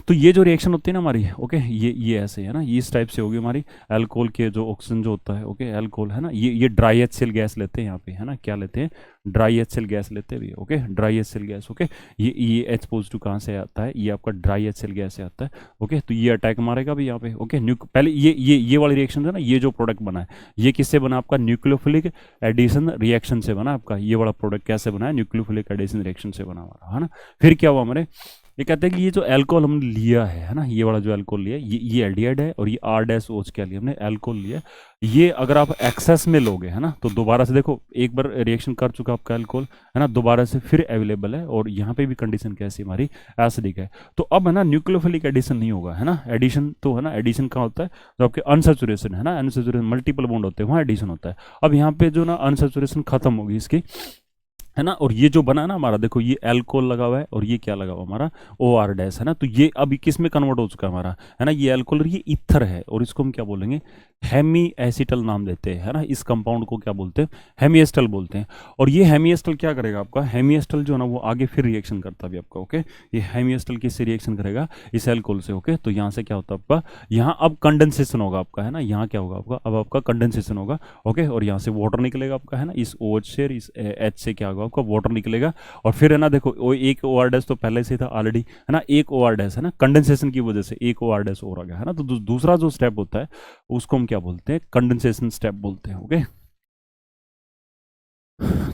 तो ये जो रिएक्शन होती है ना हमारी, ओके, ये ऐसे है ना, ये इस टाइप से होगी हमारी। अल्कोहल के जो ऑक्सीजन जो होता है, ओके, अल्कोहल है ना, ये ड्राई HCl गैस लेते हैं यहाँ पे, है ना, क्या लेते हैं, ड्राई HCl गैस लेते हैं भी। Okay, dry HCl gas. Okay, ये H+ कहाँ से आता है, ये आपका ड्राई HCl गैस से आता है। ओके, तो ये अटैक मारेगा भी यहाँ पे। ओके, पहले ये वाली रिएक्शन है ना, ये जो प्रोडक्ट बना है, ये किससे बना आपका, न्यूक्लियोफिलिक एडिशन रिएक्शन से बना आपका। ये वाला प्रोडक्ट कैसे बना है, न्यूक्लियोफिलिक एडिशन रिएक्शन से बना हुआ, है ना। फिर क्या हुआ हमारे, ये कहते हैं कि ये जो अल्कोहल हमने लिया है ना, ये वाला जो अल्कोहल लिया, ये एल्डिहाइड है, और ये R-OH क्या लिया हमने, अल्कोहल लिया। ये अगर आप एक्सेस में लोगे, है ना, तो दोबारा से देखो, एक बार रिएक्शन कर चुका आपका अल्कोहल, है ना, दोबारा से फिर अवेलेबल है, और यहाँ पे भी कंडीशन कैसी हमारी, एसिडिक है। तो अब है ना, न्यूक्लियोफिलिक एडिशन नहीं होगा, है ना, एडिशन तो है ना, एडिशन कहाँ होता है, जो आपके अनसेचुरेशन है ना, अनसेचुरेशन मल्टीपल बॉन्ड होते हैं, वहाँ एडिशन होता है। अब यहाँ पे जो ना अनसेचुरेशन खत्म होगी इसकी, है ना, और ये जो बना ना हमारा, देखो ये एल्कोहल लगा हुआ है, और ये क्या लगा हुआ हमारा, OR-, है ना। तो ये अभी किस में कन्वर्ट हो चुका है हमारा, है ना, ये एल्कोहल, ये ईथर है, और इसको हम क्या बोलेंगे, हेमी एसिटल नाम देते हैं, है ना। इस कंपाउंड को क्या बोलते हैं, हेमी एस्टल बोलते हैं। और ये हेमी एस्टल क्या करेगा आपका, हेमी एस्टल जो है ना, वो आगे फिर रिएक्शन करता है आपका। ओके, ये हेमी एस्टल किससे रिएक्शन करेगा, इस एल्कोहल से। ओके, तो यहाँ से क्या होता है आपका, यहाँ अब कंडेंसेशन होगा आपका, है ना, यहाँ क्या होगा आपका, अब आपका कंडेंसेशन होगा। ओके, और यहाँ से वाटर निकलेगा आपका, है ना, इस OH से, इस H से क्या होगा आपका, वाटर निकलेगा। और फिर है ना, देखो वो एक OR- तो पहले से था ऑलरेडी, है ना, एक OR- है ना, कंडेंसेशन की वजह से एक OR- और आ गया, है ना। तो दूसरा जो स्टेप होता है उसको हम क्या बोलते हैं, कंडेंसेशन स्टेप बोलते हैं। ओके,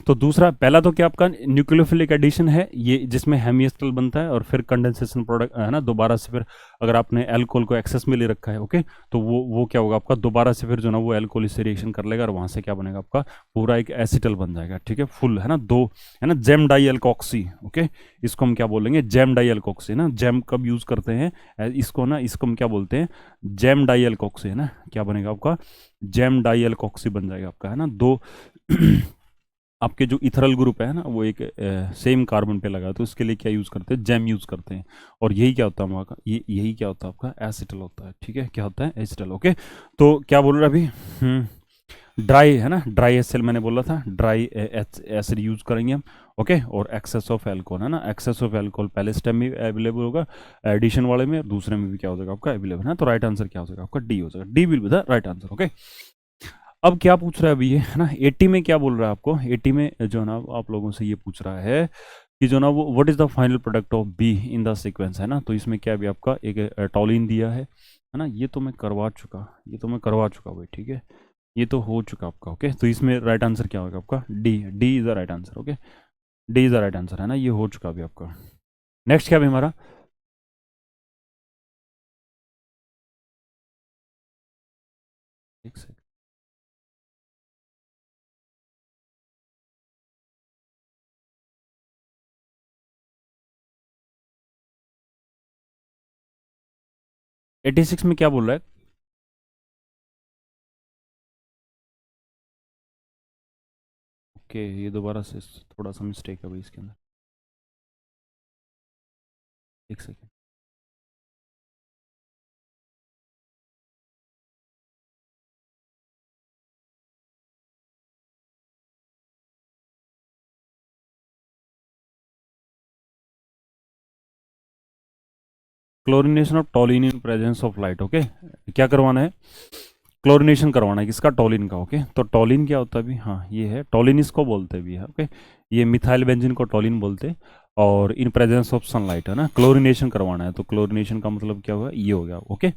तो दूसरा, पहला तो क्या आपका न्यूक्लियोफिलिक एडिशन है, ये जिसमें हेमिएस्टल बनता है और फिर कंडेंसेशन प्रोडक्ट है ना, दोबारा से फिर अगर आपने एल्कोहल को एक्सेस में ले रखा है, ओके, तो वो क्या होगा आपका, दोबारा से फिर जो ना वो एल्कोहल से रिएक्शन कर लेगा और वहां से क्या बनेगा आपका, पूरा एक एसिटल बन जाएगा, ठीक है, फुल है ना, दो है ना, जेम डाई एल्कोक्सी, ओके, इसको हम क्या बोलेंगे, जेम डाई एल्कोक्सी ना, जेम कब यूज करते हैं इसको ना, इसको हम क्या बोलते हैं, जेम डाई एल्कोक्सी है ना, क्या बनेगा आपका, जेम डाई एल्कोक्सी बन जाएगा आपका, है ना, दो आपके जो इथरल ग्रुप है ना वो एक सेम कार्बन पे लगा, तो इसके लिए क्या यूज करते हैं, जेम यूज करते हैं, और यही क्या होता है वहाँ का, यही क्या होता है आपका, एसिटल होता है, ठीक है, क्या होता है, एसिटल, ओके। तो क्या बोल रहा अभी, ड्राई है ना, ड्राई एसिड मैंने बोला था, ड्राई एसिड यूज करेंगे हम, ओके, और एक्सेस ऑफ एल्कोहल है ना, एक्सेस ऑफ एल्कोहल पहले स्टेप में अवेलेबल होगा एडिशन वाले में, दूसरे में भी क्या हो जाएगा आपका अवेलेबल है, तो राइट आंसर क्या हो जाएगा आपका, डी हो जाएगा, D will be the right answer, okay. अब क्या पूछ रहा है अभी ये है ना, 80 में क्या बोल रहा है आपको, 80 में जो ना आप लोगों से ये पूछ रहा है कि जो ना वो what is the final product of be in the sequence, है ना, तो इसमें क्या भी आपका एक टॉलिन दिया है ना, ये तो मैं करवा चुका, ये तो मैं करवा चुका भाई, ठीक है, ये तो हो चुका आपका, ओके, तो इसमें राइट आंसर क्या होगा आपका, D, D is the right answer, okay, D is the right answer है ना, ये हो चुका अभी आपका। नेक्स्ट क्या भी हमारा, एक सेकंड, 86 में क्या बोल रहा है, ओके, ये दोबारा से थोड़ा सा मिस्टेक है भाई इसके अंदर, एक second, chlorination of टॉलिन in presence of light, okay, क्या करवाना है, क्लोरिनेशन करवाना है किसका, टॉलिन का, ओके, तो टॉलिन क्या होता है अभी, हाँ ये है टॉलिन, इसको बोलते भी है, ओके, ये मिथाइल बेंजीन को टॉलिन बोलते हैं, और इन प्रेजेंस ऑफ सनलाइट है ना, क्लोरिनेशन करवाना है, तो क्लोरिनेशन का मतलब क्या हुआ, ये हो गया, ओके,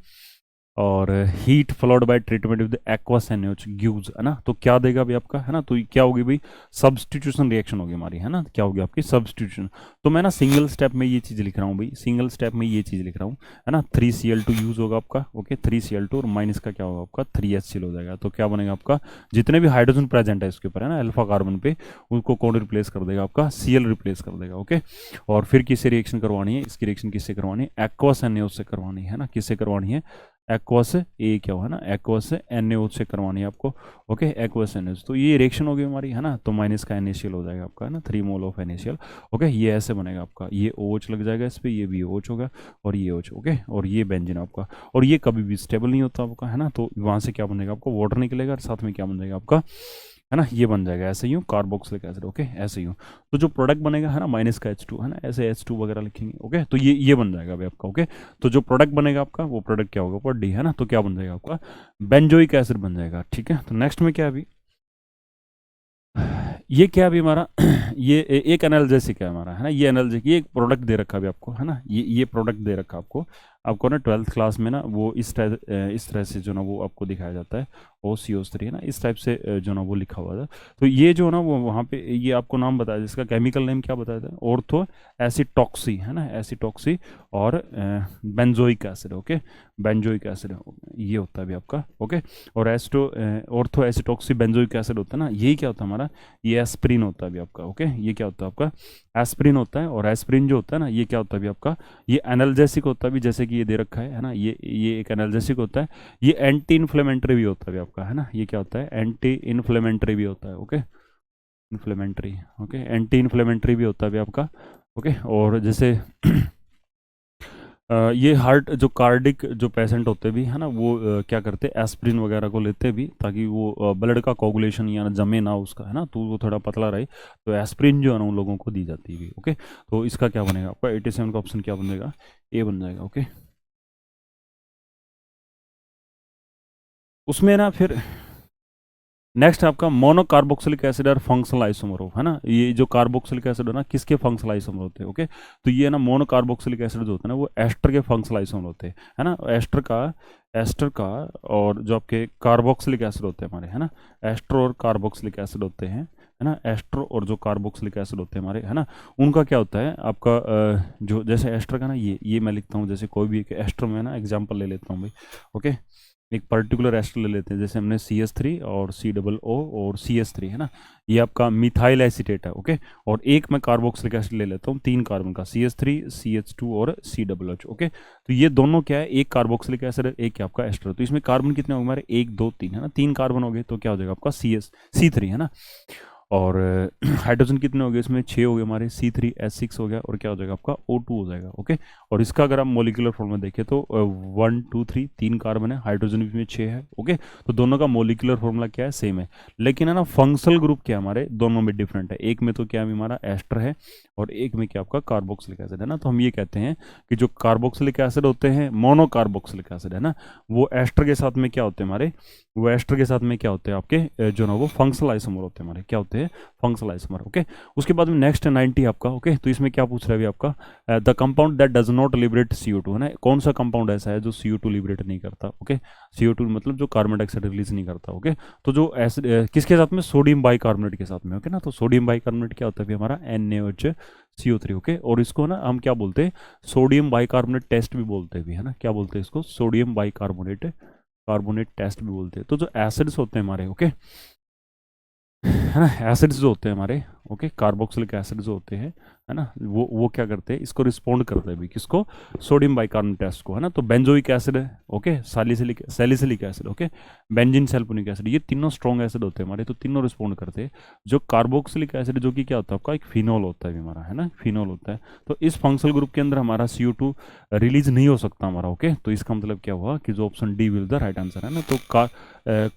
और heat followed by treatment with aqueous NaOH gives, है ना, तो क्या देगा भाई आपका, है ना, तो क्या होगी भाई, सब्सटीट्यूशन रिएक्शन होगी हमारी, है ना, क्या होगी आपकी सब्सटीट्यूशन, तो मैं ना सिंगल स्टेप में ये चीज़ लिख रहा हूँ भाई, सिंगल स्टेप में ये चीज़ लिख रहा हूँ, है ना, 3Cl2 यूज होगा आपका, ओके, 3Cl2 और माइनस का क्या होगा आपका 3HCl हो जाएगा, तो क्या बनेगा आपका, जितने भी हाइड्रोजन प्रेजेंट है इसके ऊपर है ना अल्फा कार्बन पे, उनको कौन रिप्लेस कर देगा आपका, Cl रिप्लेस कर देगा, ओके, और फिर किससे रिएक्शन करवानी है, इसकी रिएक्शन किससे करवानी है, एक्वस NaOH से करवानी है ना, किससे करवानी है, एक्वस ए क्या हुआ ना, एक्वस NaOH से करवानी है आपको, ओके, एक्वस NaOH, तो ये रिएक्शन होगी हमारी, है ना, तो माइनस का NaCl हो जाएगा आपका, है ना, 3 मोल ऑफ NaCl, ओके, ये ऐसे बनेगा आपका, ये OH लग जाएगा इस पर, ये भी OH होगा और ये OH, ओके, और ये बेंजीन आपका, और ये कभी भी स्टेबल नहीं होता आपका, है ना, तो वहाँ से क्या बनेगा आपको, वाटर निकलेगा और साथ में क्या बन जाएगा आपका, है ना, ये बन जाएगा ऐसे यूँ कार्बोक्सिलिक एसिड, ओके, ऐसे यूँ, तो जो प्रोडक्ट बनेगा है ना माइनस का H2 है ना, ऐसे H2 वगैरह लिखेंगे, ओके, तो ये बन जाएगा अभी आपका, ओके, तो जो प्रोडक्ट बनेगा आपका वो प्रोडक्ट क्या होगा ऊपर डी, है ना, तो क्या बन जाएगा आपका, बेंजोइक एसिड बन जाएगा, ठीक है, तो नेक्स्ट में क्या है अभी, ये क्या अभी हमारा ये एक एनाल्जेसिक है हमारा, है ना, ये एनाल्जेसिक, ये एक प्रोडक्ट दे रखा अभी आपको, है ना, ये प्रोडक्ट दे रखा आपको, आपको ना 12th क्लास में ना वो इस तरह से जो ना वो आपको दिखाया जाता है, OCO3 है ना, इस टाइप से जो ना वो लिखा हुआ था, तो ये जो ना वो वहाँ पे ये आपको नाम बताया, जिसका केमिकल नेम क्या बताया था, ऑर्थो एसिटॉक्सी, है ना, एसिटॉक्सी, और benzoic acid, okay, benzoic acid ये होता है अभी आपका, ओके, और ऑर्थो एसिटॉक्सी बेंजोइक एसिड होता है ना, यही क्या होता है हमारा, ये एस्प्रिन होता है अभी आपका, ओके, ये क्या होता है आपका, एस्प्रिन होता है, और एस्प्रिन जो होता है ना ये क्या होता है अभी आपका, ये एनाल्जेसिक होता है भी, जैसे कि ये दे रखा है ना, ये एक एनाल्जेसिक होता है, ये एंटी इन्फ्लेमेंटरी भी होता है अभी आपका, है ना, ये क्या होता है, एंटी इन्फ्लेमेंटरी भी होता है, ओके, इन्फ्लेमेंटरी, ओके, एंटी इन्फ्लेमेंटरी भी होता है अभी आपका, ओके, और जैसे ये हार्ट जो कार्डिक जो पेशेंट होते भी है ना वो क्या करते एस्प्रिन वगैरह को लेते भी, ताकि वो ब्लड का कोगुलेशन या जमे ना उसका, है ना, तो वो थोड़ा पतला रहे, तो एस्प्रिन जो है ना उन लोगों को दी जाती है, ओके, तो इसका क्या बनेगा आपका 87 का ऑप्शन क्या बनेगा, ए बन जाएगा, ओके, उसमें ना फिर नेक्स्ट आपका मोनोकार्बोक्सिलिक एसिड और फंक्शनल आइसोमर है ना, ये जो कार्बोक्सिलिक एसिड है ना किसके फंक्शनल आइसोमर होते हैं, ओके, तो ये ना मोनोकार्बोक्सिलिक एसिड जो होता है ना वो एस्टर के फंक्शनल आइसोमर होते हैं, है ना, एस्टर का और जो आपके कार्बोक्सिलिक एसिड होते हैं हमारे, है ना, एस्टर और कार्बोक्सिलिक एसिड होते हैं, है ना, एस्टर और जो कार्बोक्सिलिक एसिड होते हैं हमारे, है ना, उनका क्या होता है आपका जो जैसे एस्टर का ना, ये मैं लिखता हूँ, जैसे कोई भी एक एस्टर में ना एग्जांपल ले लेता हूँ भाई, ओके, एक पर्टिकुलर एस्टर ले लेते हैं, जैसे हमने CH3 और COO और CH3, है ना, ये आपका मिथाइल एसीटेट है, ओके, और एक मैं कार्बोक्सिलिक एसिड ले लेता हूँ 3 कार्बन का, CH3 CH2 और COOH, ओके, तो ये दोनों क्या है, एक कार्बोक्सिलिक एसिड है, एक क्या आपका एस्टर, तो इसमें कार्बन कितने होंगे हमारे, 1 2 3, है ना, 3 कार्बन हो गए, तो क्या हो जाएगा आपका C3, है ना, और हाइड्रोजन कितने हो गए इसमें, 6 हो गए हमारे, C3H6 हो गया, और क्या हो जाएगा आपका O2 हो जाएगा, ओके, और इसका अगर आप मोलिकुलर फॉर्म में देखें तो 1 2 3 3 कार्बन है, हाइड्रोजन भी में 6 है, ओके, तो दोनों का मोलिकुलर फॉर्मूला क्या है, सेम है, लेकिन है ना फंक्शनल ग्रुप क्या हमारे दोनों में डिफरेंट है, एक में तो क्या है हमारा एस्टर है, और एक में क्या आपका कार्बोक्सिलिक एसिड है ना, तो हम ये कहते हैं कि जो कार्बोक्सिलिक एसिड होते हैं, मोनोकार्बोक्सिलिक एसिड है ना, वो एस्टर के साथ में क्या होते हैं हमारे, वो एस्टर के साथ में क्या होते हैं आपके जो ना वो फंक्शनल आइसोमर होते हैं हमारे, क्या होते हैं, फंक्शनल आइसोमर, ओके। उसके बाद में नेक्स्ट 90 आपका, ओके, तो इसमें क्या पूछ रहा है अभी आपका, the compound that does not liberate CO2, है ना, कौन सा कंपाउंड ऐसा है जो CO2 लिबरेट नहीं करता, ओके, CO2 मतलब जो कार्बन डाइऑक्साइड रिलीज नहीं करता, ओके, तो जो एसिड किसके साथ में, सोडियम बाइकार्बोनेट के साथ में, ओके ना, तो सोडियम बाइकार्बोनेट क्या होता है हमारा, NaOH CO3, ओके, और इसको ना हम क्या बोलते हैं, सोडियम बाइकार्बोनेट टेस्ट भी बोलते हैं भी, है ना, क्या बोलते हैं इसको, सोडियम बाइकार्बोनेट कार्बोनेट टेस्ट भी बोलते हैं। तो जो एसिड्स होते हैं हमारे, ओके, है ना, एसिड्स जो होते हैं हमारे, ओके, कार्बोक्सिलिक एसिड जो होते हैं, है ना, वो क्या करते हैं, इसको रिस्पोंड करते हैं भी, किसको, सोडियम बाइकार्बोनेट टेस्ट को, है ना, तो बेंजोइक एसिड है, okay, salicylic acid, okay, benzene sulphonic acid, ये तीनों स्ट्रॉन्ग एसिड होते हैं हमारे, तो तीनों रिस्पोंड करते हैं। जो कार्बोक्सिलिक एसिड जो कि क्या होता है आपका, एक फिनोल होता है हमारा, है ना, फिनोल होता है, तो इस फंक्शनल ग्रुप के अंदर हमारा CO2 रिलीज नहीं हो सकता हमारा, ओके, तो इसका मतलब क्या हुआ कि जो option D will the right answer, है ना, तो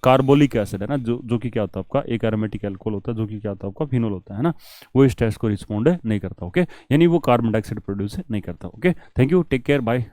कार्बोलिक एसिड है ना, जो कि क्या होता है आपका, एक एरोमेटिक एल्कोहल होता है, जो कि क्या होता है आपका, फिनोल होता है ना, वो इस टेस्ट को रिस्पॉन्ड नहीं करता, ओके, यानी वो कार्बन डाइऑक्साइड प्रोड्यूस नहीं करता, okay, thank you, take care, bye.